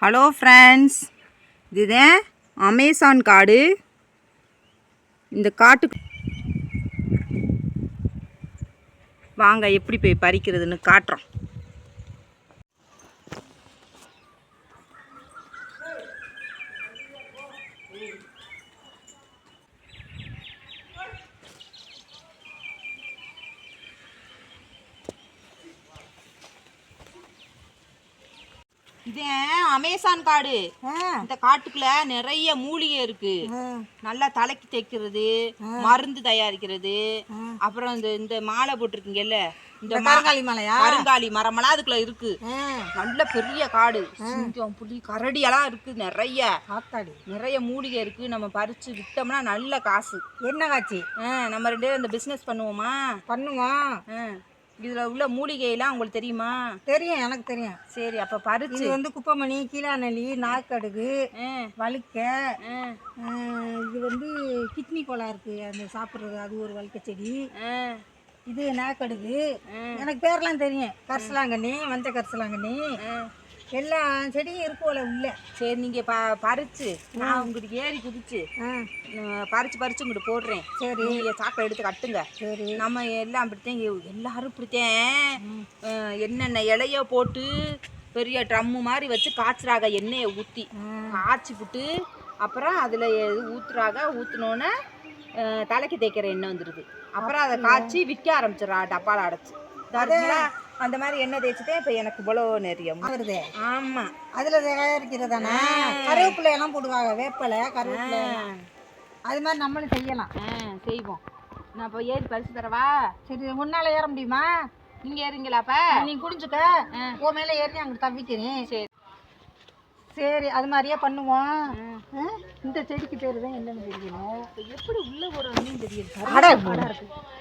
Hello friends, இதுதான் Amazon காடு. இந்த காட்டுக்கு வாங்க எப்படி போய் பறிக்கிறதுன்னு காட்டுறோம். இது அமேசான் காடு. இந்த காட்டுக்குள்ள நிறைய மூலிகை இருக்கு. நல்லா தலைக்கு தைக்கிறது, மருந்து தயாரிக்கிறது. அப்புறம் இந்த மாலை போட்டிருக்கீங்கல்ல, இந்த கருங்காலி மரமெல்லாம் அதுக்குள்ள இருக்கு. நல்ல பெரிய காடு. சிங்கம், புலி, கரடி எல்லாம் இருக்கு. நிறைய மூலிகை இருக்கு. நம்ம பறிச்சு விட்டோம்னா நல்ல காசு. என்ன காட்சி? நம்ம ரெண்டு பேரும் இந்த பிசினஸ் பண்ணுவோமா? பண்ணுவோம். இதுல உள்ள மூலிகையெல்லாம் உங்களுக்கு தெரியுமா? தெரியும், எனக்கு தெரியும். சரி, அப்ப பறிச்சு குப்பமணி, கீழாநெல்லி, நாக்கடுகு, வழுக்க, இது கிட்னி கோளாறுக்கு அந்த சாப்பிட்றது, அது ஒரு வழுக்க செடி. இது நாக்கடுகு. எனக்கு பேர்லாம் தெரியும். கரிசலாங்கண்ணி, மஞ்சள் கரிசலாங்கண்ணி, எல்லா செடியும் இருக்கும்ல உள்ள. சரி, நீங்க பறிச்சு நான் உங்களுக்கு ஏறி குதிச்சு பறிச்சு உங்கள்கிட்ட போடுறேன். சரி, நீங்க சாக்கை எடுத்து கட்டுங்க. சரி, நம்ம எல்லாம் அப்படித்தான், எல்லாரும் இப்படித்தான் என்னென்ன இலைய போட்டு பெரிய ட்ரம்மு மாதிரி வச்சு காய்ச்சுறாங்க. எண்ணெயை ஊற்றி காய்ச்சி விட்டு அப்புறம் அதில் ஊற்றுனோன்னே தலைக்கு தேய்க்கிற எண்ணெய் வந்துடுது. அப்புறம் அதை காய்ச்சி விற்க ஆரம்பிச்சிடறா டப்பாவில் அடைச்சி. அந்த மாதிரி எண்ணெய் தேய்ச்சிட்டே இப்போ எனக்கு இவ்வளோ நிறைய வருது. ஆமாம், அதில் தயாரிக்கிறதானே. கருவேப்பிலை எல்லாம் போடுவாங்க, வேப்பலை, கருவேப்பிலை. அது மாதிரி நம்மளும் செய்யலாம். செய்வோம். நான் இப்போ ஏறி பறிச்சு தரவா? சரி, முன்னால் ஏற முடியுமா? நீங்கள் ஏறுங்களாப்ப? நீ குடிஞ்சுக்க, உன் மேலே ஏறி அங்கே தவிக்கிறேன். சரி சரி, அது மாதிரியே பண்ணுவோம். இந்த செடிக்கு பேர் தான் என்னன்னு தெரியல. எப்படி உள்ள போறதுன்னு தெரியல.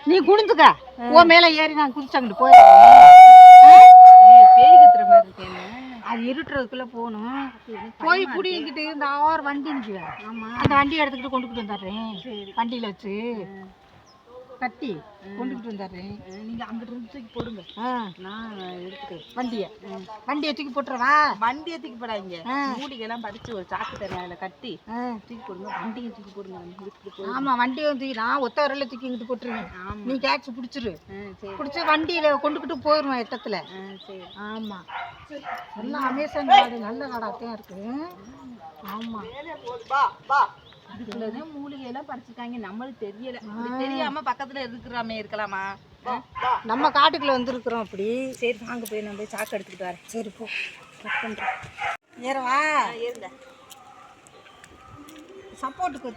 நீ குடிஞ்சுக்க, உன் மேலே ஏறி நான் குதிச்சு அங்கிட்டு போயிடுறேன். பேய் கத்துற மாதிரி இருக்கேன். அது இருட்டுறதுக்குள்ள போகணும். போய் குடிங்கிட்டு இந்த ஆறு வண்டி நிற்குவேன். அந்த வண்டியை எடுத்துக்கிட்டு கொண்டுக்கிட்டு வந்துடுறேன். வண்டியில் வச்சு கட்டி கொண்டுக்கிட்டு வந்துடுறேன். நீங்கள் அங்கிட்டு இருந்து தூக்கி போடுங்க, நான் எடுத்துக்கிறேன். வண்டியை தூக்கி போட்டுறவா? வண்டியை தூக்கி போடாதீங்க. மூலிகைலாம் பறிச்சு ஒரு சாக்கு தரேன், அதில் கட்டி தூக்கி போடுங்க. வண்டியை தூக்கி போடுங்க. ஆமாம், வண்டியை தூக்கி நான் ஒத்த வரல தூக்கி இங்கிட்டு போட்டுருவேன். நீ கேட்ச் பிடிச்சிரு. பிடிச்சி வண்டியில் கொண்டுக்கிட்டு போயிடுவேன் இடத்துல. சரி. ஆமாம், எல்லாம் அமேசான் காடு நல்ல காடாகத்தான் இருக்கு. ஆமாம், இதுக்குள்ளதான் மூலிகை எல்லாம் பறிச்சிருக்காங்க. நம்மளுக்கு தெரியல. தெரியாம பக்கத்துல இருக்கலாமா? நம்ம காட்டுக்குள்ள வந்துருக்குறோம் அப்படி. சரி, வாங்க போய் நம்ம போய் சாக்கு எடுத்துக்கிட்டு வரேன். சரி, போ. கட் பண்றேன். ஏறவா? ஏறுங்க. சப்போர்ட்டுக்கு